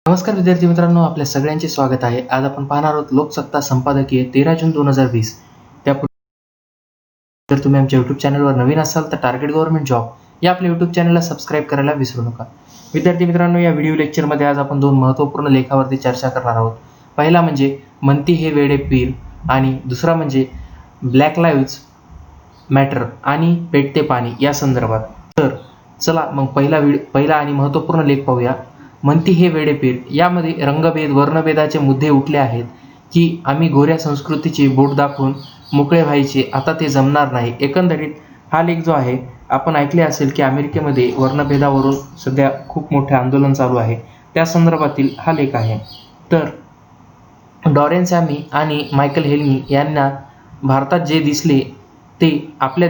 नमस्कार विद्यार्थी मित्रांनो, आपल्या सगळ्यांचे स्वागत आहे. आज आपण पाहणार आहोत लोकसत्ता संपादकीय 13 जून 2020. त्यापूर्वी जर तुम्ही आमच्या YouTube चॅनलवर नवीन असाल तर टार्गेट गव्हर्नमेंट जॉब या आपल्या YouTube चॅनलला सबस्क्राईब करायला विसरू नका. विद्यार्थी मित्रांनो, या व्हिडिओ लेक्चरमध्ये आज आपण दोन महत्त्वपूर्ण लेखावरती चर्चा करणार आहोत. पहिला म्हणजे म्हणती हे वेडे पीर आणि दुसरा म्हणजे ब्लॅक लाईव्हज मॅटर आणि पेटते पाणी या संदर्भात. तर चला मग पहिला आणि महत्त्वपूर्ण लेख पाहूया. म्हणती हे वेडेपीर यामध्ये रंगभेद वर्णभेदाचे मुद्दे उठले आहेत की आम्ही गोऱ्या संस्कृतीची बोट दाखवून मोकळे व्हायचे, आता ते जमणार नाही. एकंदरीत हा लेख जो आहे, आपण ऐकले असेल की अमेरिकेमध्ये वर्णभेदावरून सध्या खूप मोठे आंदोलन चालू आहे, त्या संदर्भातील हा लेख आहे. तर डॉरेन सॅमी आणि मायकल हेल्मी यांना भारतात जे दिसले ते आपल्या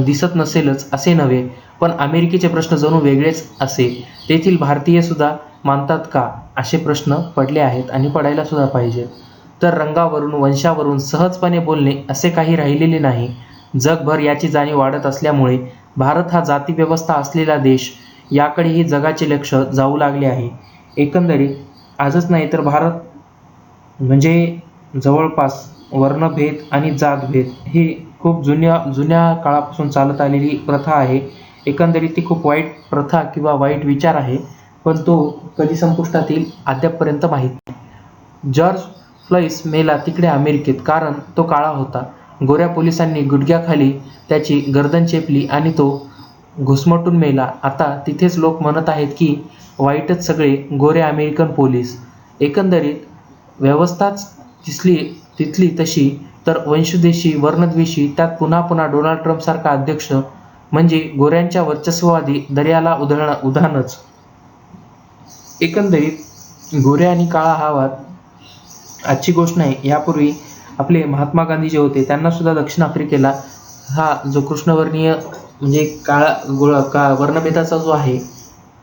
दिसत नसेलच असे नव्हे, पण अमेरिकेचे प्रश्न जणू वेगळेच असे. तेथील भारतीय सुद्धा मानतात का, असे प्रश्न पडले आहेत आणि पडायला सुद्धा पाहिजेत. तर रंगावरून वंशावरून सहजपणे बोलणे असे काही राहिलेले नाही. जगभर याची जाणीव वाढत असल्यामुळे भारत हा जातीव्यवस्था असलेला देश याकडेही जगाचे लक्ष जाऊ लागले आहे. एकंदरीत आजच नाही तर भारत म्हणजे जवळपास वर्णभेद आणि जातभेद ही खूप जुन्या काळापासून चालत आलेली प्रथा आहे. एकंदरीत ती खूप वाईट प्रथा किंवा वाईट विचार आहे, पण तो कधी संपुष्टात येईल अद्यापपर्यंत माहीत नाही. जॉर्ज फ्लॉइड मेला तिकडे अमेरिकेत, कारण तो काळा होता. गोऱ्या पोलिसांनी गुडघ्याखाली त्याची गर्दन चेपली आणि तो घुसमटून मेला. आता तिथेच लोक म्हणत आहेत की वाईटच सगळे गोरे अमेरिकन पोलीस. एकंदरीत व्यवस्थाच तिथली तशी, तर वंशद्वेषी वर्णद्वेषी, त्यात पुन्हा डोनाल्ड ट्रम्प सारखा अध्यक्ष म्हणजे गोऱ्यांच्या वर्चस्ववादी दर्याला उधाणच. एकंदरीत गोरे आणि काळा हा वाद आजची गोष्ट नाही. यापूर्वी आपले महात्मा गांधी जे होते त्यांना सुद्धा दक्षिण आफ्रिकेला हा जो कृष्णवर्णीय म्हणजे काळा वर्णभेदाचा जो आहे,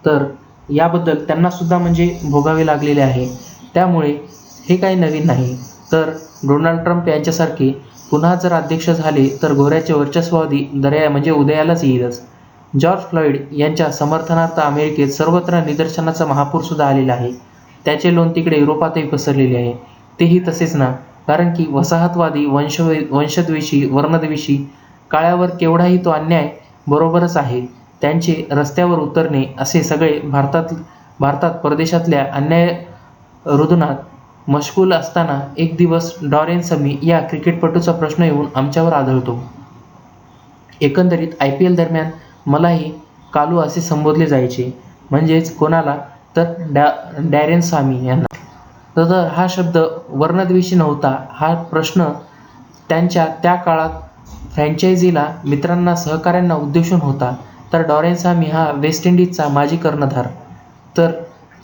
तर याबद्दल त्यांना सुद्धा म्हणजे भोगावे लागलेले आहे. त्यामुळे हे काही नवीन नाही. तर डोनाल्ड ट्रम्प यांच्यासारखे पुन्हा जर अध्यक्ष झाले तर गोऱ्याचे वर्चस्ववादी दर्या म्हणजे उदयालाच येईलच. जॉर्ज फ्लॉइड यांच्या समर्थनार्थ अमेरिकेत सर्वत्र निदर्शनाचा महापूर सुद्धा आलेला आहे. त्याचे लोण तिकडे युरोपातही पसरलेले आहे. तेही तसेच ना, कारण की वसाहतवादी वंशद्वेषी वर्णद्वेषी काळ्यावर केवढाही तो अन्याय बरोबरच आहे. त्यांचे रस्त्यावर उतरणे असे सगळे भारतात परदेशातल्या अन्याय रुदनात मशगूल असताना एक दिवस डॉरेन समी या क्रिकेटपटूचा प्रश्न येऊन आमच्यावर आदळतो. एकंदरीत IPL दरम्यान मलाही कालू असे संबोधले जायचे. म्हणजेच कोणाला, तर डॅरेन सामी यांना. तर हा शब्द वर्णद्वेषी नव्हता. हा प्रश्न त्यांच्या त्या काळात फ्रँचायझीला मित्रांना सहकाऱ्यांना उद्देशून होता. तर डॉरेन सामी हा वेस्ट इंडिजचा माजी कर्णधार. तर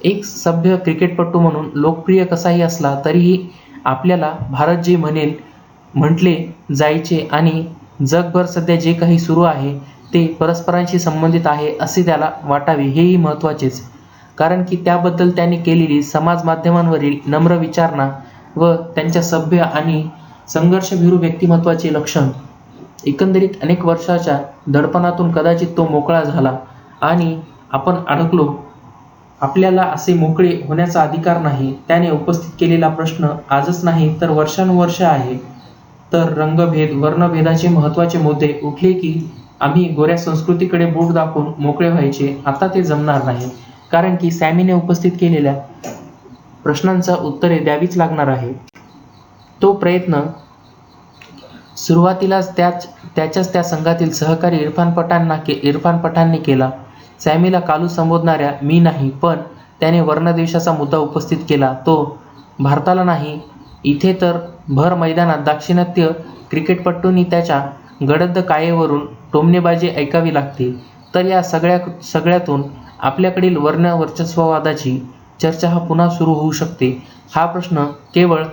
एक सभ्य क्रिकेटपटू म्हणून लोकप्रिय कसाही असला तरीही आपल्याला भारत जे म्हटले जायचे आणि जगभर सध्या जे काही सुरू आहे ते परस्परांशी संबंधित आहे असे त्याला वाटावे, हेही महत्त्वाचेच. कारण की त्याबद्दल त्यांनी केलेली समाज माध्यमांवरील नम्र विचारणा व त्यांच्या सभ्य आणि संघर्षभीरू व्यक्तिमत्वाचे लक्षण, एकंदरीत अनेक वर्षाच्या दडपणातून कदाचित तो मोकळा झाला आणि आपण अडकलो. आपल्याला असे मोकळे होण्याचा अधिकार नाही. त्याने उपस्थित केलेला प्रश्न आजच नाही तर वर्षानुवर्षे आहे. तर रंगभेद वर्णभेदाचे महत्त्वाचे मुद्दे उठले की आम्ही गोऱ्या संस्कृतीकडे बोट दाखवून मोकळे व्हायचे, आता ते जमणार नाही. कारण की सॅमीने उपस्थित केलेल्या प्रश्नांचा उत्तरे द्यावीच लागणार आहे. तो प्रयत्न सुरुवातीलाच त्याच्याच त्या संघातील सहकारी इरफान पठाणने केला. सॅमीला कालू संबोधणाऱ्या मी नाही, पण त्याने वर्णद्वेषाचा मुद्दा उपस्थित केला. तो भारताला नाही, इथे तर भर मैदानात दाक्षिणात्य क्रिकेटपटूंनी त्याच्या गडद कायेवरून टोमणेबाजी ऐकावी लागते. तर या सगळ्यातून आपल्याकडील वर्चस्ववादाची चर्चा पुन्हा सुरू होऊ शकते. हा प्रश्न केवळ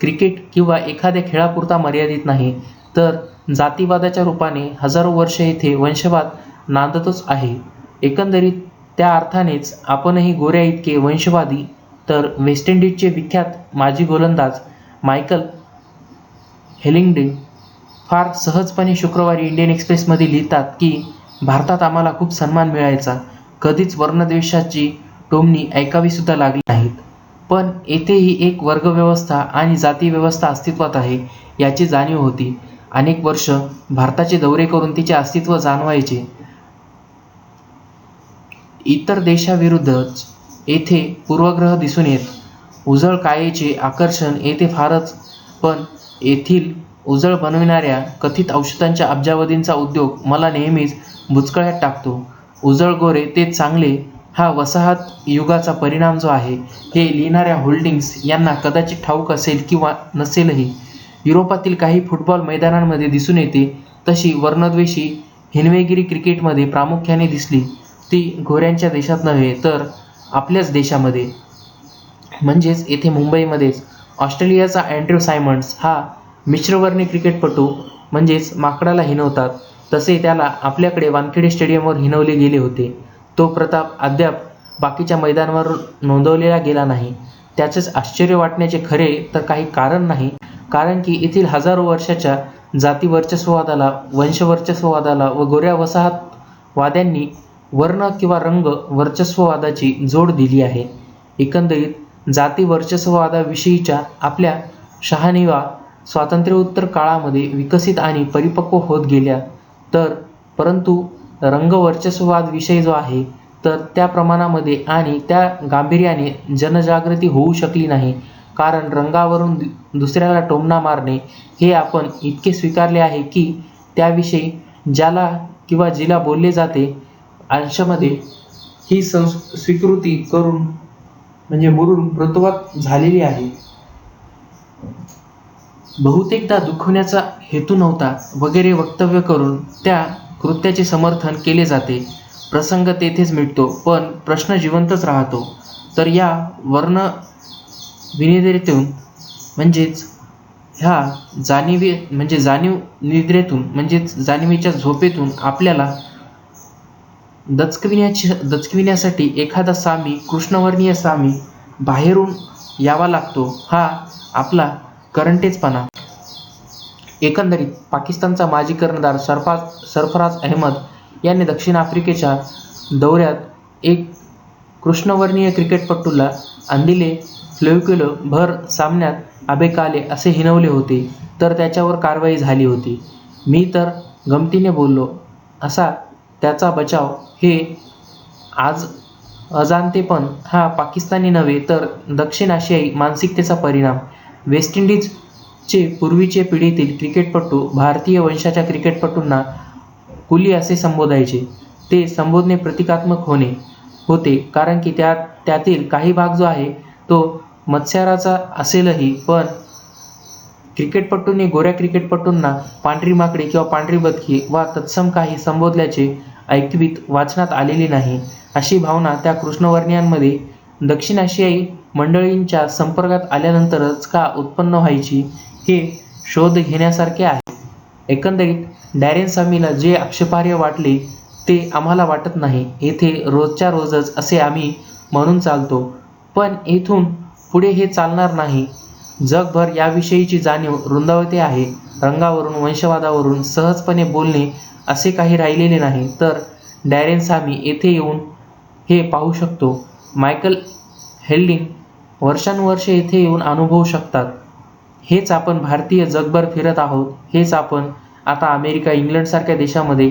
क्रिकेट किंवा एखाद्या खेळापुरता मर्यादित नाही, तर जातीवादाच्या रूपाने हजारो वर्षे येथे वंशवाद नांदतच आहे. एकंदरीत त्या अर्थानेच आपणही गोऱ्या इतके वंशवादी. तर वेस्ट इंडिजचे विख्यात माजी गोलंदाज मायकल हेलिंग्डे फार सहजपणे शुक्रवारी इंडियन एक्सप्रेसमध्ये लिहितात की भारतात आम्हाला खूप सन्मान मिळायचा, कधीच वर्णद्वेषाची टोमणी ऐकावी सुद्धा लागली नाहीत. पण येथेही एक वर्गव्यवस्था आणि जाती व्यवस्था अस्तित्वात आहे याची जाणीव होती. अनेक वर्ष भारताचे दौरे करून तिचे अस्तित्व जाणवायचे. इतर देशाविरुद्धच येथे पूर्वग्रह दिसून येत. उजळ कायेचे आकर्षण येथे फारच, पण येथील उजळ बनविणाऱ्या कथित औषधांच्या अब्जावधींचा उद्योग मला नेहमीच बुचकळ्यात टाकतो. उजळ गोरे तेच चांगले हा वसाहत युगाचा परिणाम जो आहे हे लिहिणाऱ्या होल्डिंग्स यांना कदाचित ठाऊक असेल किंवा नसेलही. युरोपातील काही फुटबॉल मैदानांमध्ये दिसून येते तशी वर्णद्वेषी हिनवेगिरी क्रिकेटमध्ये प्रामुख्याने दिसली, ती गोऱ्यांच्या देशात नव्हे तर आपल्याच देशामध्ये, म्हणजेच येथे मुंबईमध्येच. ऑस्ट्रेलियाचा अँड्र्यू सायमंड्स हा मिश्रवर्णी क्रिकेटपटू म्हणजेच माकडाला हिणवतात तसे त्याला आपल्याकडे वानखेडे स्टेडियमवर हिणवले गेले होते. तो प्रताप अद्याप बाकीच्या मैदानावर नोंदवलेला गेला नाही. त्याचेच आश्चर्य वाटण्याचे खरे तर काही कारण नाही, कारण की येथील हजारो वर्षाच्या जाती वर्चस्ववादाला, वंशवर्चस्ववादाला व गोऱ्या वसाहतवाद्यांनी वर्ण किंवा रंग वर्चस्ववादाची जोड दिली आहे. एकंदरीत जाती वर्चस्ववादाविषयीच्या आपल्या शहानिवा स्वातंत्र्योत्तर काळामध्ये विकसित आणि परिपक्व होत गेल्या, तर परंतु रंग वर्चस्ववाद विषय जो आहे तर त्या प्रमाणामध्ये आणि त्या गांभीर्याने जनजागृती होऊ शकली नाही. कारण रंगावरून दुसऱ्याला टोमणा मारणे हे आपण इतके स्वीकारले आहे की त्याविषयी ज्याला किंवा जिला बोलले जाते अंशामध्ये ही स्वीकृती करून म्हणजे मुरून मृतवत झालेली आहे. बहुतेकदा दुखवण्याचा हेतू नव्हता वगैरे वक्तव्य करून त्या कृत्याचे समर्थन केले जाते. प्रसंग तेथेच मिटतो, पण प्रश्न जिवंतच राहतो. तर या वर्ण विनिद्रेतून म्हणजेच ह्या जाणीव निद्रेतून म्हणजेच जाणीवेच्या झोपेतून आपल्याला दचकविण्यासाठी एखादा सामी, कृष्णवर्णीय सामी बाहेरून यावा लागतो, हा आपला करंटेजपणा. एकंदरीत पाकिस्तानचा माजी कर्णधार सरफराज अहमद याने दक्षिण आफ्रिकेच्या दौऱ्यात एक कृष्णवर्णीय क्रिकेटपटूला अंदिले फ्लेक्युलो भर सामन्यात आबेकाले असे हिणवले होते, तर त्याच्यावर कारवाई झाली होती. मी तर गमतीने बोललो असा त्याचा बचाव. हे अजाणतेपण हा पाकिस्तानी नव्हे तर दक्षिण आशियाई मानसिकतेचा परिणाम. वेस्ट इंडिजचे पूर्वीचे पिढीतील क्रिकेटपटू भारतीय वंशाच्या क्रिकेटपटूंना कुली असे संबोधायचे. ते संबोधणे प्रतिकात्मक होते, कारण की त्यातील काही भाग जो आहे तो मत्स्याराचा असेलही, पण क्रिकेटपटूंनी गोऱ्या क्रिकेटपटूंना पांढरी माकडे किंवा पांढरी बदकी वा तत्सम काही संबोधल्याचे ऐकवीत वाचनात आलेले नाही. अशी भावना त्या कृष्णवर्णीयांमध्ये दक्षिण आशियाई मंडळींच्या संपर्कात आल्यानंतरच का उत्पन्न व्हायची हे शोध घेण्यासारखे आहे. एकंदरीत डॅरेन सामीला जे आक्षेपार्ह वाटले ते आम्हाला वाटत नाही. येथे रोजच्या रोजच असे आम्ही म्हणून चालतो, पण येथून पुढे हे चालणार नाही. जगभर याविषयीची जाणीव रुंदावते आहे. रंगावरून, वंशवादावरून सहजपणे बोलणे असे काही राहिलेले नाही. तर डॅरेन सामी येथे येऊन हे पाहू शकतो. मायकल हेल्डिंग वर्षानुवर्षे येथे येऊन अनुभवू शकतात. हेच आपण भारतीय जगभर फिरत आहोत. हेच आपण आता अमेरिका, इंग्लंडसारख्या देशामध्ये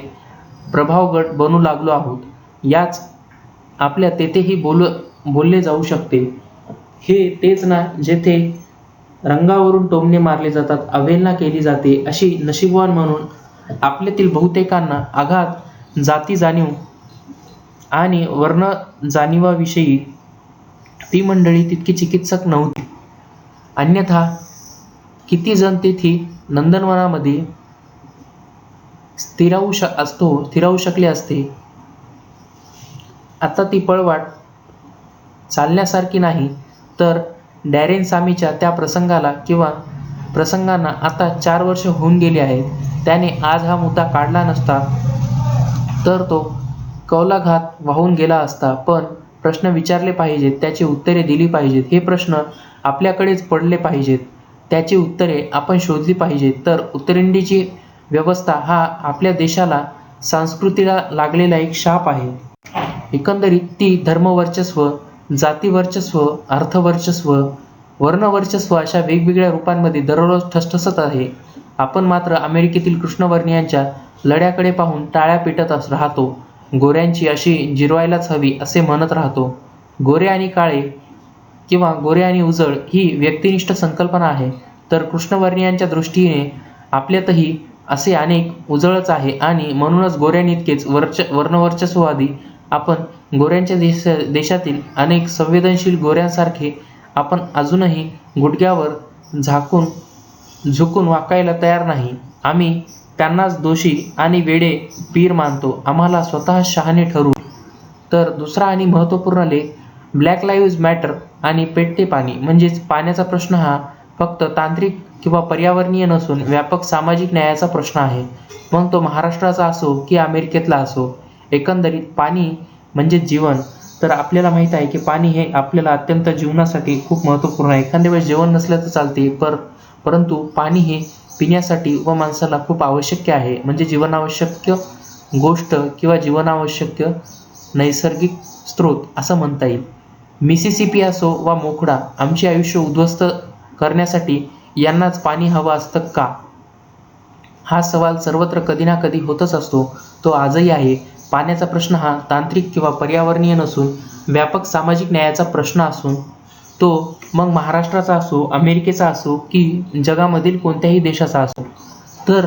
प्रभावगट बनू लागलो आहोत. याच आपल्या तेथेही बोलले जाऊ शकते. हे तेच ना जेथे रंगावरून टोमणे मारले जातात, अवहेलना केली जाते. अशी नशीबवान म्हणून आपल्यातील बहुतेकांना अगाध जाती जाणीव आणि वर्ण जाणीवाविषयी ती मंडळी तितकी चिकित्सक नव्हती. अन्यथा किती जण तेथे नंदनवनामध्ये स्थिरावू शकले असते. आता ती पळवाट चालण्यासारखी नाही. तर डॅरेन सामीच्या त्या प्रसंगांना आता 4 वर्ष होऊन गेली आहेत. त्याने आज हा मुद्दा काढला नसता तर तो कौलाघात वाहून गेला असता. पण प्रश्न विचारले पाहिजेत, त्याची उत्तरे दिली पाहिजेत. हे प्रश्न आपल्याकडेच पडले पाहिजेत, त्याची उत्तरे आपण शोधली पाहिजेत. तर उत्तरंडीची व्यवस्था हा आपल्या देशाला, संस्कृतीला लागलेला एक शाप आहे. एकंदरीत ती धर्मवर्चस्व जातीवर्चस्व, अर्थवर्चस्व, वर्णवर्चस्व अशा वेगवेगळ्या रूपांमध्ये दररोज ठसठसत आहे. आपण मात्र अमेरिकेतील कृष्णवर्णियांच्या लढ्याकडे पाहून टाळ्या पेटत राहतो. गोऱ्यांची अशी जिरवायलाच हवी असे म्हणत राहतो. गोरे आणि काळे किंवा गोरे आणि उजळ ही व्यक्तिनिष्ठ संकल्पना आहे, तर कृष्णवर्णियांच्या दृष्टीने आपल्यातही असे अनेक उजळच आहे आणि म्हणूनच गोऱ्यांइतकेच वर्णवर्चस्ववादी आपण. गोऱ्यांच्या देशातील अनेक संवेदनशील गोऱ्यांसारखे आपण अजूनही गुडघ्यावर झुकून वाकायला तयार नाही. आम्ही त्यांनाच दोषी आणि वेडे पीर मानतो. आम्हाला स्वतः शहाणे ठरवू. तर दुसरा आणि महत्त्वपूर्ण लेख, ब्लॅक लाईव्हज मॅटर आणि पेटते पाणी. म्हणजेच पाण्याचा प्रश्न हा फक्त तांत्रिक किंवा पर्यावरणीय नसून व्यापक सामाजिक न्यायाचा प्रश्न आहे. मग तो महाराष्ट्राचा असो की अमेरिकेतला असो. एकंदरीत पाणी म्हणजे जीवन. तर आपल्याला माहीत आहे की पाणी हे आपल्याला अत्यंत जीवनासाठी खूप महत्त्वपूर्ण आहे. एखाद्या वेळेस जेवण नसलं तर चालते, परंतु पाणी हे पिण्यासाठी व माणसाला खूप आवश्यक आहे. म्हणजे जीवनावश्यक गोष्ट किंवा जीवनावश्यक नैसर्गिक स्रोत असं म्हणता येईल. मिसिसिपी असो वा मोखडा, आमचे आयुष्य उद्ध्वस्त करण्यासाठी यांनाच पाणी हवं असतं का? हा सवाल सर्वत्र कधी ना कधी होतच असतो. तो आजही आहे. पाण्याचा प्रश्न हा तांत्रिक किंवा पर्यावरणीय नसून व्यापक सामाजिक न्यायाचा प्रश्न असून तो मग महाराष्ट्राचा असो, अमेरिकेचा असो की जगामधील कोणत्याही देशाचा असो. तर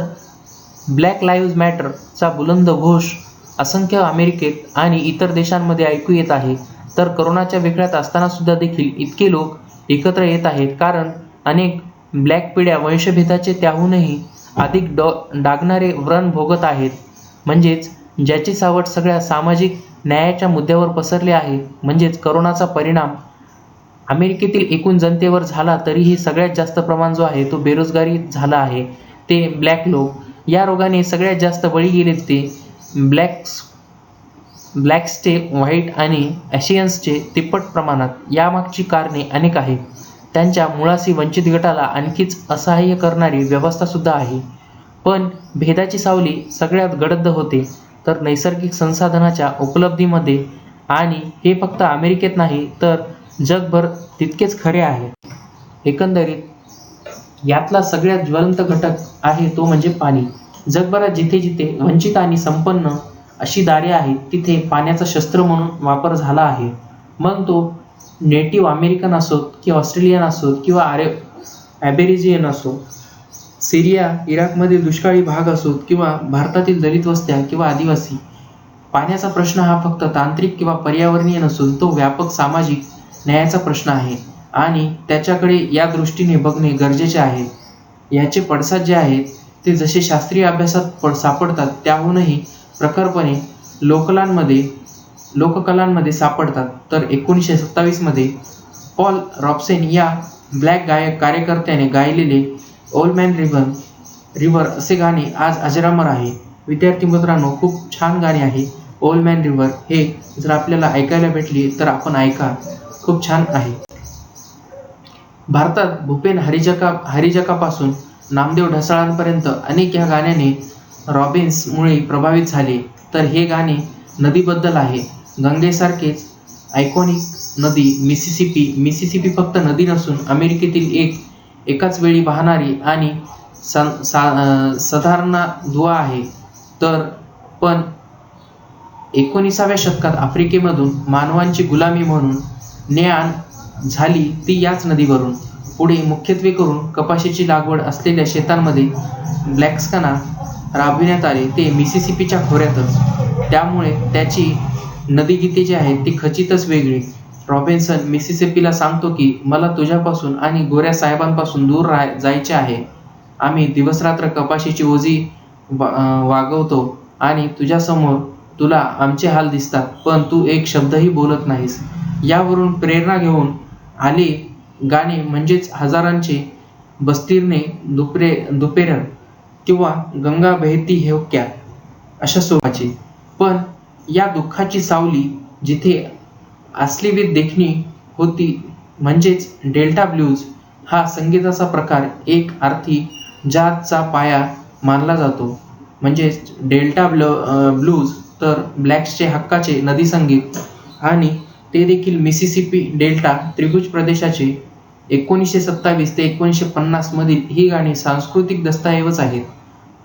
ब्लॅक लाईव्हज मॅटरचा बुलंद घोष असंख्य अमेरिकेत आणि इतर देशांमध्ये ऐकू येत आहे. तर करोनाच्या विळख्यात असताना सुद्धा देखील इतके लोक एकत्र येत आहेत, कारण अनेक ब्लॅक पिढ्या वंशभेदाचे त्याहूनही अधिक डागणारे व्रण भोगत आहेत. म्हणजेच ज्याची सावट सगळ्या सामाजिक न्यायाच्या मुद्द्यावर पसरले आहे. म्हणजेच करोनाचा परिणाम अमेरिकेतील एकूण जनतेवर झाला तरीही सगळ्यात जास्त प्रमाण जो आहे तो बेरोजगारी झाला आहे. ते ब्लॅक लोक. या रोगाने सगळ्यात जास्त बळी गेलेत ते ब्लॅक्सचे व्हाईट आणि ॲशियन्सचे तिप्पट प्रमाणात. यामागची कारणे अनेक आहेत. त्यांच्या मुळाशी वंचित गटाला आणखीच असहाय्य करणारी व्यवस्थासुद्धा आहे. पण भेदाची सावली सगळ्यात गडद होते तर नैसर्गिक संसाधनाच्या उपलब्धीमध्ये, आणि हे फक्त अमेरिकेत नाही तर जगभर तितकेच खरे आहे. एकंदरीत यातला सगळ्यात ज्वलंत घटक आहे तो म्हणजे पाणी. जगभरात जिथे जिथे वंचित आणि संपन्न अशी दारे आहेत तिथे पाण्याचा शस्त्र म्हणून वापर झाला आहे. मग तो नेटिव्ह अमेरिकन असोत की ऑस्ट्रेलियन असोत किंवा ॲबेरिजियन असो, सिरिया इराकमधील दुष्काळी भाग असोत किंवा भारतातील दलित वस्त्या किंवा आदिवासी. पाण्याचा प्रश्न हा फक्त तांत्रिक किंवा पर्यावरणीय नसून तो व्यापक सामाजिक न्यायाचा प्रश्न आहे आणि त्याच्याकडे या दृष्टीने बघणे गरजेचे आहे. याचे पडसाद जे आहेत ते जसे शास्त्रीय अभ्यासात सापडतात त्याहूनही प्रखरपणे लोककलांमध्ये सापडतात. तर 1927 मध्ये पॉल रॉबसेन या ब्लॅक कार्यकर्त्याने गायलेले ओल्ड मॅन रिव्हर असे गाणे आज अजरामर आहे. विद्यार्थी मित्रांनो, खूप छान गाणे आहे ओल्ड मॅन रिव्हर. हे जर आपल्याला ऐकायला भेटली तर आपण ऐका, खूप छान आहे. भारतात भूपेन हरिजकापासून नामदेव ढसाळांपर्यंत अनेक या गाण्याने रॉबिन्समुळे प्रभावित झाले. तर हे गाणे नदीबद्दल आहे. गंगेसारखेच आयकॉनिक नदी मिसिसिपी फक्त नदी नसून अमेरिकेतील एकाच वेळी वाहणारी आणि साधारण दुवा आहे. पण 19व्या शतकात आफ्रिकेमधून मानवांची गुलामी म्हणून ने-आण झाली ती याच नदीवरून. पुढे मुख्यत्वे करून कपाशीची लागवड असलेल्या शेतांमध्ये ब्लॅक्सना राबविण्यात आले, ते मिसिसिपीच्या खोऱ्यातच. त्यामुळे त्याची नदीगीते जी आहेत ती खचितच वेगळी. रॉबिन्सन मिसिसिपीला सांगतो की मला तुझ्यापासून आणि गोऱ्या साहेबांपासून दूर जायचे आहे. आम्ही दिवसरात्र कपाशीची ओझी वागवतो आणि तुझ्यासमोर तुला आमचे हाल दिसतात, पण तू एक शब्दही बोलत नाहीस. यावरून प्रेरणा घेऊन आले गाणे म्हणजेच हजारांचे बस्तीरने दुपेरन किंवा गंगा बहती है क्या अशा स्वरूपाचे. पण या दुःखाची सावली जिथे अस्लीवीत देखणी होती म्हणजेच डेल्टा ब्लूज हा संगीताचा प्रकार एक अर्थी जाजचा पाया मानला जातो. म्हणजेच डेल्टा ब्लूज तर ब्लॅक्सचे हक्काचे नदी संगीत आणि ते देखील मिसिसिपी डेल्टा त्रिभुज प्रदेशाचे 1927 ते 1950 मधील ही गाणी सांस्कृतिक दस्तऐवज आहेत.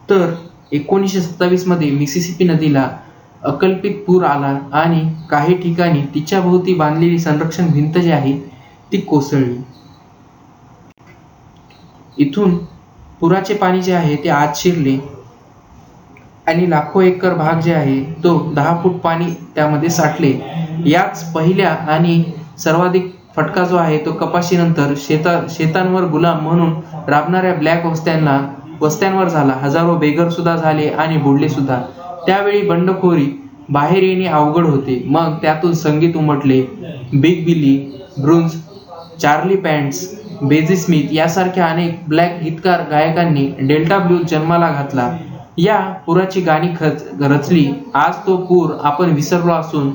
तर 1927 मध्ये मिसिसिपी नदीला अकल्पित पूर आला आणि काही ठिकाणी तिच्या भोवती बांधलेली संरक्षण भिंत जी आहे ती कोसळली. इथून पुराचे पाणी जे आहे ते आत शिरले आणि लाखो एकर भाग जे आहे तो 10 फूट पाणी त्यामध्ये साठले. याच पहिल्या आणि सर्वाधिक फटका जो आहे तो कपाशीनंतर शेतांवर गुलाम म्हणून राबणाऱ्या ब्लॅक वस्त्यांवर झाला. हजारो बेघर सुद्धा झाले आणि बुडले सुद्धा. त्यावेळी बंडखोरी बाहेर येणे अवघड होते. मग त्यातून संगीत उमटले. बिग बिली, ब्रुन्स, चार्ली पॅन्ट्स, बेझी स्मिथ यासारख्या अनेक ब्लॅक गीतकार गायकांनी डेल्टा ब्लूज जन्माला घातला. या पुराची गाणी रचली. आज तो पूर आपण विसरलो असून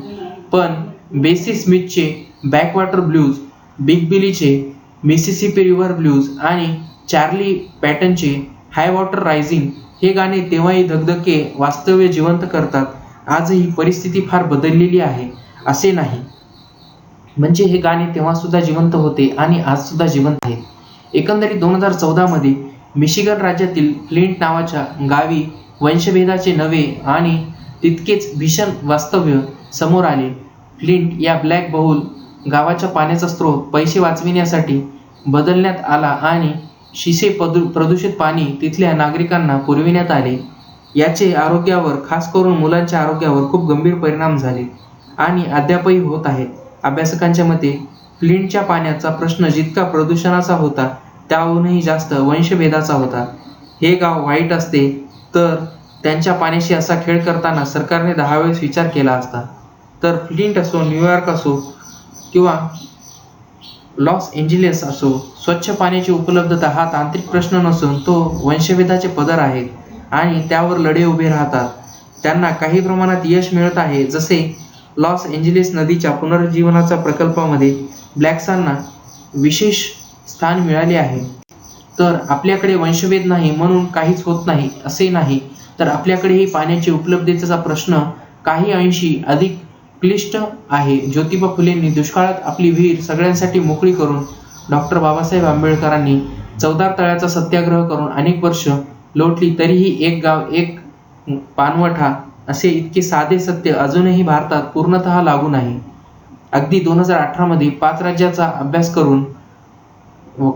पण बेसी स्मिथचे बॅकवॉटर ब्लूज, बिग बिलीचे मिसिसिपी रिव्हर ब्लूज आणि चार्ली पॅटनचे हाय वॉटर रायझिंग हे गाणे तेव्हाही धगधगे वास्तव्य जिवंत करतात. आजही परिस्थिती फार बदललेली आहे असे नाही, म्हणजे हे गाणे तेव्हा सुद्धा जिवंत होते आणि आज सुद्धा जिवंत आहेत. एकंदरीत 2014 मध्ये मिशिगन राज्यातील फ्लिंट नावाच्या गावी वंशभेदाचे नवे आणि तितकेच भीषण वास्तव्य समोर आले. फ्लिंट या ब्लॅक बहुल गावाच्या पाण्याचा स्रोत पैसे वाचविण्यासाठी बदलण्यात आला आणि शिसे प्रदूषित पाणी तिथल्या नागरिकांना पुरविण्यात आले. याचे आरोग्यावर, खास करून मुलांच्या आरोग्यावर खूप गंभीर परिणाम झाले आणि अद्यापही होत आहेत. अभ्यासकांच्या मते फ्लिंटच्या पाण्याचा प्रश्न जितका प्रदूषणाचा होता त्याहूनही जास्त वंशभेदाचा होता. हे गाव वाईट असते तर त्यांच्या पाण्याशी असा खेळ करताना सरकारने 10 वेळेस विचार केला असता. तर फ्लिंट असो, न्यूयॉर्क असो किंवा लॉस एंजेलिस असो, स्वच्छ पाण्याची उपलब्धता हा तांत्रिक प्रश्न नसून तो वंशभेदाचे पदर आहेत आणि त्यावर लढे उभे राहतात. त्यांना काही प्रमाणात यश मिळत आहे, जसे लॉस एंजेलिस नदीच्या पुनरुज्जीवनाच्या प्रकल्पामध्ये ब्लॅक्सांना विशेष स्थान मिळाले आहे. तर आपल्याकडे वंशभेद नाही म्हणून काहीच होत नाही असे नाही, तर आपल्याकडेही पाण्याची उपलब्धतेचा प्रश्न काही अंशी अधिक क्लिष्ट आहे. ज्योतिबा फुलेंनी दुष्काळात आपली विहीर सगळ्यांसाठी मोकळी करून, डॉक्टर बाबासाहेब आंबेडकरांनी चवदार तळ्याचा सत्याग्रह करून अनेक वर्ष लोटली तरीही एक गाव एक पाणवठा असे इतके साधे सत्य अजूनही भारतात पूर्णतः लागू नाही. अगदी 2018 मध्ये 5 राज्याचा अभ्यास करून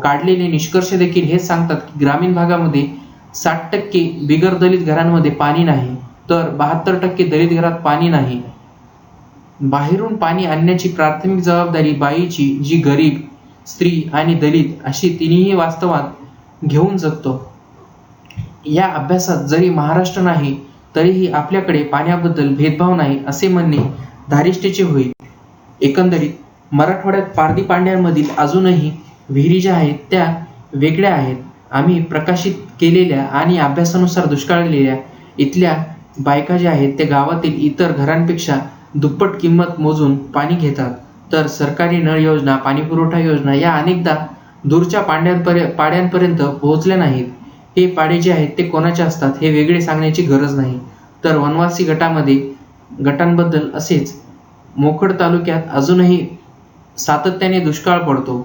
काढलेले निष्कर्ष देखील हेच सांगतात की ग्रामीण भागामध्ये 60% बिगर दलित घरांमध्ये पाणी नाही, तर 72% दलित घरात पाणी नाही. बाहेरून पाणी आणण्याची प्राथमिक जबाबदारी बाईची, जी गरीब, स्त्री आणि दलित अशी तिन्ही वास्तवात घेऊन जगतो. या अभ्यासात जरी महाराष्ट्र नाही तरीही आपल्याकडे पाण्याबद्दल भेदभाव नाही असे म्हणणे धारिष्ठतेचे होईल. एकंदरीत मराठवाड्यात पारधी पांड्यांमधील अजूनही विहिरी ज्या आहेत त्या वेगळ्या आहेत. आम्ही प्रकाशित केलेल्या आणि अभ्यासानुसार दुष्काळलेल्या इथल्या बायका ज्या आहेत त्या गावातील इतर घरांपेक्षा दुप्पट किंमत मोजून पाणी घेतात. तर सरकारी नळ योजना, पाणीपुरवठा योजना या अनेकदा दूरच्या पाड्यांपर्यंत पोहोचल्या नाहीत. हे पाडे जे आहेत ते कोणाचे असतात हे वेगळे सांगण्याची गरज नाही. तर वनवासी गटांबद्दल असेच मोखड तालुक्यात अजूनही सातत्याने दुष्काळ पडतो.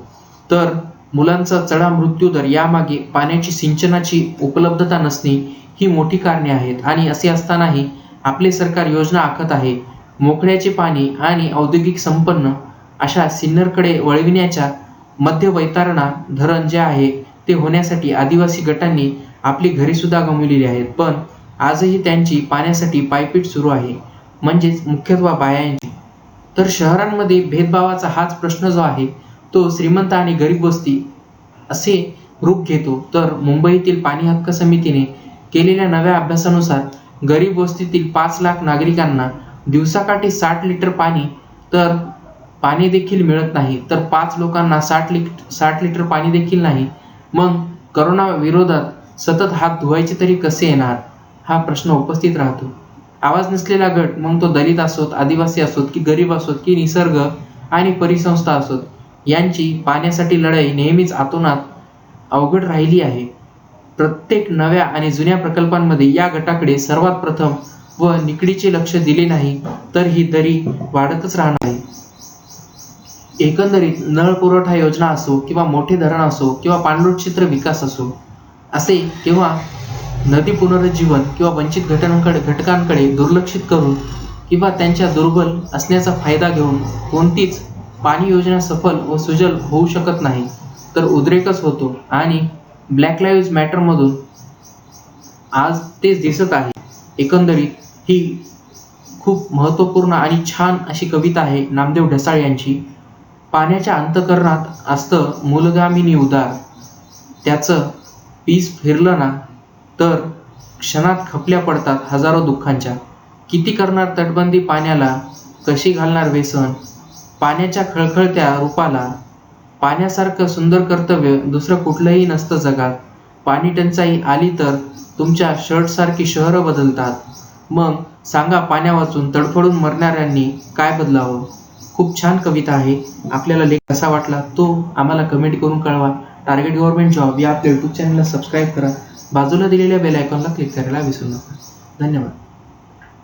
तर मुलांचा चढा मृत्यू दर यामागे पाण्याची, सिंचनाची उपलब्धता नसणे ही मोठी कारणे आहेत. आणि असे असतानाही आपले सरकार योजना आखत आहे मोकळ्याचे पाणी आणि औद्योगिक संपन्न अशा सिन्नरकडे वळविण्याच्या. मध्य वैतरणा धरण जे आहे ते होण्यासाठी आदिवासी गटांनी आपली घरे सुद्धा गमावलेली आहेत, पण आजही त्यांची पाण्यासाठी पायपीट सुरू आहे, म्हणजेच मुख्यत्वे बायांची. तर शहरांमध्ये भेदभावाचा हाच प्रश्न जो आहे तो श्रीमंत आणि गरीब वस्ती असे रूप घेतो. तर मुंबईतील पाणी हक्क समितीने केलेल्या नव्या अभ्यासानुसार गरीब वस्तीतील 5 लाख नागरिकांना दिवसाकाठी 60 लिटर पाणी तर पाणी देखील मिळत नाही. तर 5 लोकांना 60 लिटर पाणी देखील नाही. मग करोना विरोधात सतत हात धुवायचे तरी कसे येणार हा प्रश्न उपस्थित राहतो. आवाज नसलेला गट, मग तो दलित असोत, आदिवासी असोत की गरीब असोत की निसर्ग आणि परिसंस्था असोत, यांची पाण्यासाठी लढाई नेहमीच आतोनात अवघड राहिली आहे. प्रत्येक नव्या आणि जुन्या प्रकल्पांमध्ये या गटाकडे सर्वात प्रथम व निकडीचे लक्ष दिले नाही तर ही दरी वाढतच राहणार आहे. एकंदरीत नळ पुरवठा योजना असो किंवा मोठे धरण असो किंवा पाणलोट क्षेत्र विकास असो असे किंवा नदी पुनरुज्जीवन किंवा वंचित घटकांकडे दुर्लक्षित करून किंवा त्यांच्या दुर्बल असण्याचा फायदा घेऊन कोणतीच पाणी योजना सफल व सुजल होऊ शकत नाही, तर उद्रेकच होतो. आणि ब्लॅक लाईव्ह मॅटर मधून आज तेच दिसत आहे. एकंदरीत ही खूप महत्त्वपूर्ण आणि छान अशी कविता आहे नामदेव ढसाळ यांची. पाण्याच्या अंतःकरणात असतं मूलगामिनी उदार, त्याचं पीस फिरलं ना तर क्षणात खपल्या पडतात हजारो दुःखांच्या. किती करणार तटबंदी पाण्याला, कशी घालणार वेसन, पाण्याच्या खळखळत्या रूपाला. पाण्यासारखं सुंदर कर्तव्य दुसरं कुठलंही नसतं जगात. पाणी टंचाई आली तर तुमच्या शर्टसारखी शहरं बदलतात. मग सांगा पाण्या वाचून तडफडून मरणाऱ्यांनी काय बदलावं. खूप छान कविता आहे. आपल्याला लेख कसा वाटला तो आम्हाला कमेंट करून कळवा. टार्गेट गव्हर्नमेंट जॉब या आपल्या यूट्यूब चॅनलला सबस्क्राईब करा. बाजूला दिलेल्या बेल आयकॉनला क्लिक करायला विसरू नका. धन्यवाद.